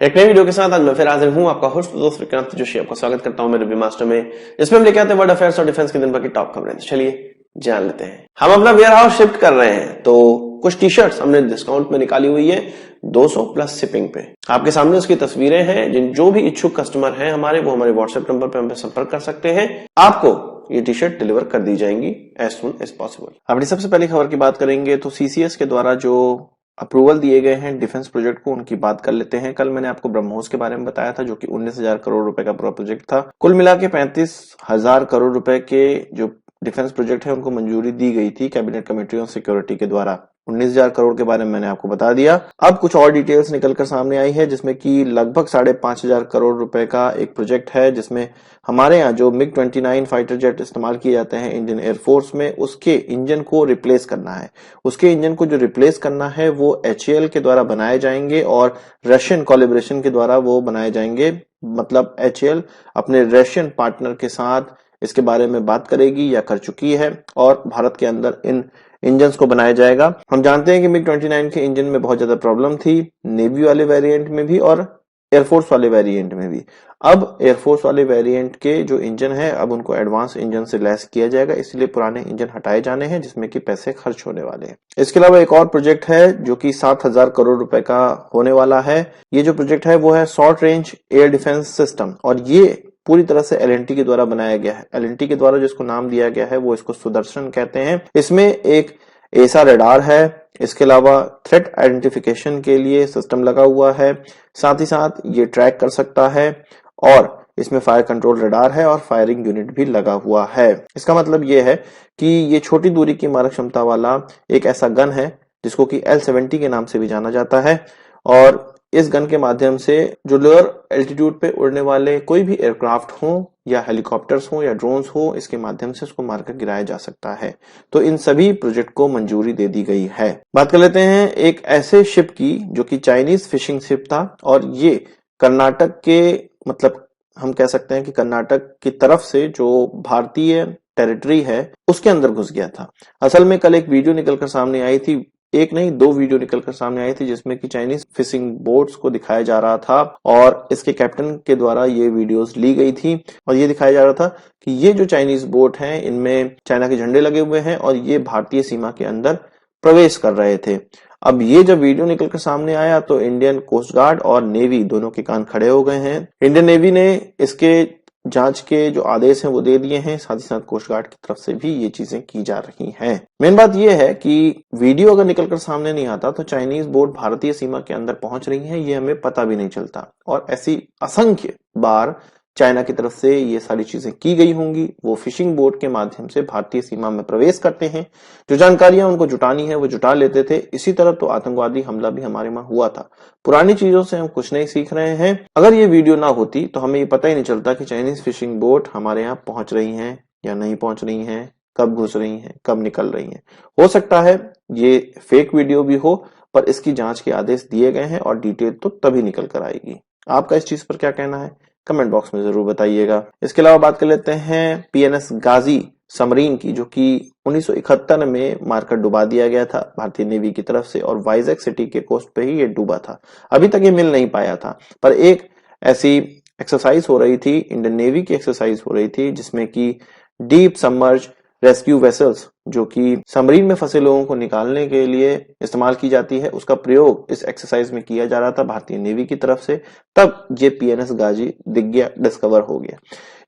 एक नई वीडियो के साथ आज मैं फिर हाजिर हूं, आपका होस्ट दोस्त विक्रांत जोशी। आपका स्वागत करता हूं मेरे वी मास्टर में, जिसमें हम लेके आते हैं वर्ल्ड अफेयर्स और डिफेंस के दिन भर की टॉप खबरें। तो चलिए जान लेते हैं। हम अपना वेयर हाउस शिफ्ट कर रहे हैं, तो कुछ टी शर्ट्स हमने डिस्काउंट में निकाली हुई है 200 प्लस शिपिंग पे। आपके सामने उसकी तस्वीरें हैं। जो भी इच्छुक कस्टमर हैं हमारे, वो हमारे व्हाट्सएप नंबर पे हमसे संपर्क कर सकते हैं। आपको ये टी शर्ट डिलीवर कर दी जाएंगी एज सुन एज पॉसिबल। अपनी सबसे पहली खबर की बात करेंगे तो सीसीएस के द्वारा जो अप्रूवल दिए गए हैं डिफेंस प्रोजेक्ट को, उनकी बात कर लेते हैं। कल मैंने आपको ब्रह्मोस के बारे में बताया था, जो कि 19,000 करोड़ रुपए का पूरा प्रोजेक्ट था। कुल मिला के 35,000 करोड़ रुपए के जो डिफेंस प्रोजेक्ट है उनको मंजूरी दी गई थी कैबिनेट कमेटी ऑन सिक्योरिटी के द्वारा। 19,000 करोड़ के बारे में मैंने आपको बता दिया। अब कुछ और डिटेल्स निकलकर सामने आई है, जिसमें कि लगभग 5,500 करोड़ रुपए का एक प्रोजेक्ट है, जिसमें हमारे यहाँ जो मिग 29 फाइटर जेट इस्तेमाल किए जाते हैं इंडियन एयरफोर्स में, उसके इंजन को रिप्लेस करना है। उसके इंजन को जो रिप्लेस करना है वो HAL के द्वारा बनाए जाएंगे और रशियन कोलैबोरेशन के द्वारा वो बनाए जाएंगे। मतलब HAL अपने रशियन पार्टनर के साथ इसके बारे में बात करेगी या कर चुकी है, और भारत के अंदर इन इंजन्स को बनाया जाएगा। हम जानते हैं कि मिग 29 के इंजन में बहुत ज्यादा प्रॉब्लम थी, नेवी वाले वेरिएंट में भी और एयरफोर्स वाले वेरिएंट में भी। अब एयरफोर्स वाले वेरिएंट के जो इंजन है अब उनको एडवांस इंजन से लैस किया जाएगा, इसलिए पुराने इंजन हटाए जाने हैं, जिसमें कि पैसे खर्च होने वाले हैं। इसके अलावा एक और प्रोजेक्ट है जो कि 7,000 करोड़ रुपए का होने वाला है। ये जो प्रोजेक्ट है वो है short range air defence system, और ये पूरी तरह से LNT के द्वारा बनाया गया है। LNT के द्वारा जिसको नाम दिया गया है वो इसको सुदर्शन कहते हैं। इसमें एक ऐसा रडार है, इसके अलावा थ्रेट आइडेंटिफिकेशन के लिए सिस्टम लगा हुआ है, साथ ही साथ ये ट्रैक कर सकता है, और इसमें फायर कंट्रोल रडार है और फायरिंग यूनिट भी लगा हुआ है। इसका मतलब ये है कि ये छोटी दूरी की मारक क्षमता वाला एक ऐसा गन है जिसको कि L-70 के नाम से भी जाना जाता है, और इस गन के माध्यम से जो लोअर एल्टीट्यूड पे उड़ने वाले कोई भी एयरक्राफ्ट हो या हेलीकॉप्टर्स हो या ड्रोन्स हो, इसके माध्यम से उसको मारकर गिराया जा सकता है। तो इन सभी प्रोजेक्ट को मंजूरी दे दी गई है। बात कर लेते हैं एक ऐसे शिप की जो कि चाइनीज फिशिंग शिप था, और ये कर्नाटक के, मतलब हम कह सकते हैं कि कर्नाटक की तरफ से जो भारतीय टेरिटरी है उसके अंदर घुस गया था। असल में कल एक वीडियो निकलकर सामने आई थी, एक नहीं 2 वीडियो निकलकर सामने आई थी, जिसमें कि चाइनीज फिशिंग बोट्स को दिखाया जा रहा था, और इसके कैप्टन के द्वारा ये वीडियोस ली गई थी, और ये दिखाया जा रहा था कि ये जो चाइनीज बोट हैं इनमें चाइना के झंडे लगे हुए हैं और ये भारतीय सीमा के अंदर प्रवेश कर रहे थे। अब ये जब वीडियो निकलकर सामने आया तो इंडियन कोस्ट गार्ड और नेवी दोनों के कान खड़े हो गए हैं। इंडियन नेवी ने इसके जांच के जो आदेश हैं वो दे दिए हैं, साथ ही साथ कोस्ट गार्ड की तरफ से भी ये चीजें की जा रही हैं। मेन बात ये है कि वीडियो अगर निकलकर सामने नहीं आता तो चाइनीज बोट भारतीय सीमा के अंदर पहुंच रही हैं, ये हमें पता भी नहीं चलता, और ऐसी असंख्य बार चाइना की तरफ से ये सारी चीजें की गई होंगी। वो फिशिंग बोट के माध्यम से भारतीय सीमा में प्रवेश करते हैं, जो जानकारियां उनको जुटानी है वो जुटा लेते थे। इसी तरह तो आतंकवादी हमला भी हमारे वहां हुआ था। पुरानी चीजों से हम कुछ नहीं सीख रहे हैं। अगर ये वीडियो ना होती तो हमें ये पता ही नहीं चलता कि चाइनीज फिशिंग बोट हमारे यहाँ पहुंच रही हैं या नहीं पहुंच रही हैं, कब घुस रही हैं, कब निकल रही हैं। हो सकता है ये फेक वीडियो भी हो, पर इसकी जांच के आदेश दिए गए हैं और डिटेल तो तभी निकल कर आएगी। आपका इस चीज पर क्या कहना है कमेंट बॉक्स में जरूर बताइएगा। इसके अलावा बात कर लेते हैं PNS गाजी सबमरीन की, जो कि 1971 में मारकर डुबा दिया गया था भारतीय नेवी की तरफ से, और वाइजैक सिटी के कोस्ट पे ही ये डूबा था। अभी तक ये मिल नहीं पाया था, पर एक ऐसी एक्सरसाइज हो रही थी, इंडियन नेवी की एक्सरसाइज हो रही थी, जिसमें कि डीप सबमर्ज रेस्क्यू वेसल्स, जो कि सबमरीन में फंसे लोगों को निकालने के लिए इस्तेमाल की जाती है, उसका प्रयोग इस एक्सरसाइज में किया जा रहा था भारतीय नेवी की तरफ से। तब ये PNS गाजी दिख गया, डिस्कवर हो गया।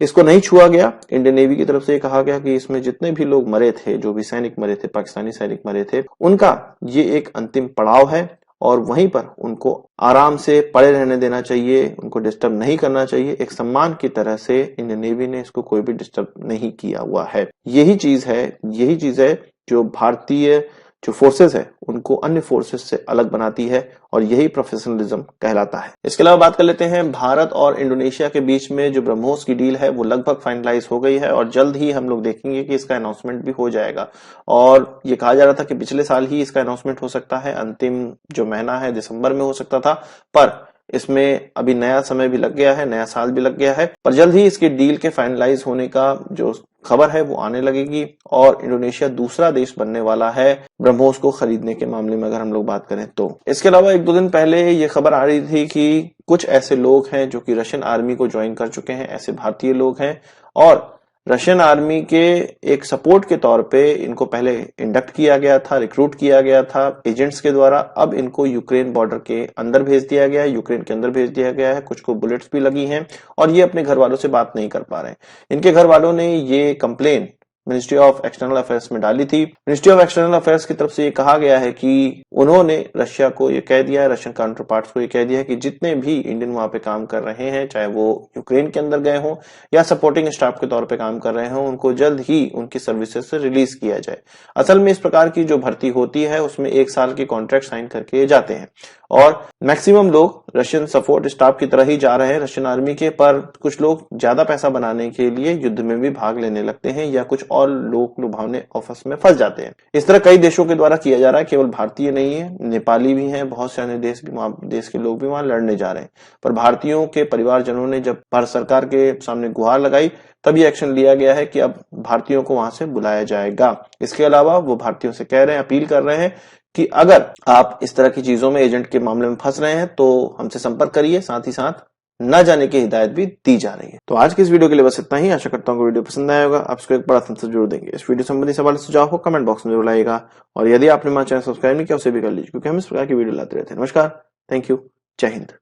इसको नहीं छुआ गया। इंडियन नेवी की तरफ से कहा गया कि इसमें जितने भी लोग मरे थे, जो भी सैनिक मरे थे, पाकिस्तानी सैनिक मरे थे, उनका ये एक अंतिम पड़ाव है, और वहीं पर उनको आराम से पड़े रहने देना चाहिए, उनको डिस्टर्ब नहीं करना चाहिए। एक सम्मान की तरह से इंडियन नेवी ने इसको कोई भी डिस्टर्ब नहीं किया हुआ है। यही चीज है जो भारतीय जो फोर्सेस है उनको अन्य फोर्सेस से अलग बनाती है, और यही प्रोफेशनलिज्म कहलाता है। इसके अलावा बात कर लेते हैं भारत और इंडोनेशिया के बीच में जो ब्रह्मोस की डील है वो लगभग फाइनलाइज हो गई है, और जल्द ही हम लोग देखेंगे कि इसका अनाउंसमेंट भी हो जाएगा। और ये कहा जा रहा था कि पिछले साल ही इसका अनाउंसमेंट हो सकता है, अंतिम जो महीना है दिसंबर में हो सकता था, पर इसमें अभी नया समय भी लग गया है, नया साल भी लग गया है, पर जल्द ही इसकी डील के फाइनलाइज होने का जो खबर है वो आने लगेगी और इंडोनेशिया दूसरा देश बनने वाला है ब्रह्मोस को खरीदने के मामले में अगर हम लोग बात करें तो। इसके अलावा 1-2 दिन पहले ये खबर आ रही थी कि कुछ ऐसे लोग हैं जो कि रशियन आर्मी को ज्वाइन कर चुके हैं, ऐसे भारतीय लोग हैं और रशियन आर्मी के एक सपोर्ट के तौर पे इनको पहले इंडक्ट किया गया था, रिक्रूट किया गया था एजेंट्स के द्वारा। अब इनको यूक्रेन बॉर्डर के अंदर भेज दिया गया है, यूक्रेन के अंदर भेज दिया गया है। कुछ को बुलेट्स भी लगी हैं और ये अपने घर वालों से बात नहीं कर पा रहे हैं। इनके घर वालों ने ये complain ministry of external affairs में डाली थी। मिनिस्ट्री ऑफ एक्सटर्नल अफेयर्स की तरफ से ये कहा गया है कि उन्होंने रशिया को ये कह दिया है, रशियन काउंटर पार्ट्स को ये कह दिया है कि जितने भी इंडियन वहां पे काम कर रहे हैं, चाहे वो यूक्रेन के अंदर गए हों या सपोर्टिंग स्टाफ के तौर पे काम कर रहे हों, उनको जल्द ही उनकी सर्विसेज से रिलीज किया जाए। असल में इस प्रकार की जो भर्ती होती है उसमें 1 साल की कॉन्ट्रैक्ट साइन करके जाते हैं और मैक्सिमम लोग रशियन सपोर्ट स्टाफ की तरह ही जा रहे हैं रशियन आर्मी के, पर कुछ लोग ज्यादा पैसा बनाने के लिए युद्ध में भी भाग लेने लगते हैं या कुछ और लोग लुभावने ऑफर्स में फंस जाते हैं। इस तरह कई देशों के द्वारा किया जा रहा है, केवल भारतीय नहीं है, नेपाली भी हैं, बहुत से अन्य देश के लोग भी वहां लड़ने जा रहे हैं। पर भारतीयों के परिवारजनों ने जब भारत सरकार के सामने गुहार लगाई तब ये एक्शन लिया गया है कि अब भारतीयों को वहां से बुलाया जाएगा। इसके अलावा वो भारतीयों से कह रहे हैं, अपील कर रहे हैं कि अगर आप इस तरह की चीजों में एजेंट के मामले में फंस रहे हैं तो हमसे संपर्क करिए। साथ ही साथ न जाने की हिदायत भी दी जा रही है। तो आज की इस वीडियो के लिए बस इतना ही। आशा करता हूँ कि वीडियो पसंद आया होगा। आप इसको एक बड़ा thumbs up जरूर देंगे। इस वीडियो संबंधी सवाल सुझाव को कमेंट बॉक्स में जरूर लाइएगा और यदि आपने हमारा चैनल सब्सक्राइब नहीं किया उसे भी कर लीजिए, क्योंकि हम इस प्रकार की वीडियो लाते रहते हैं। नमस्कार, थैंक यू, जय हिंद।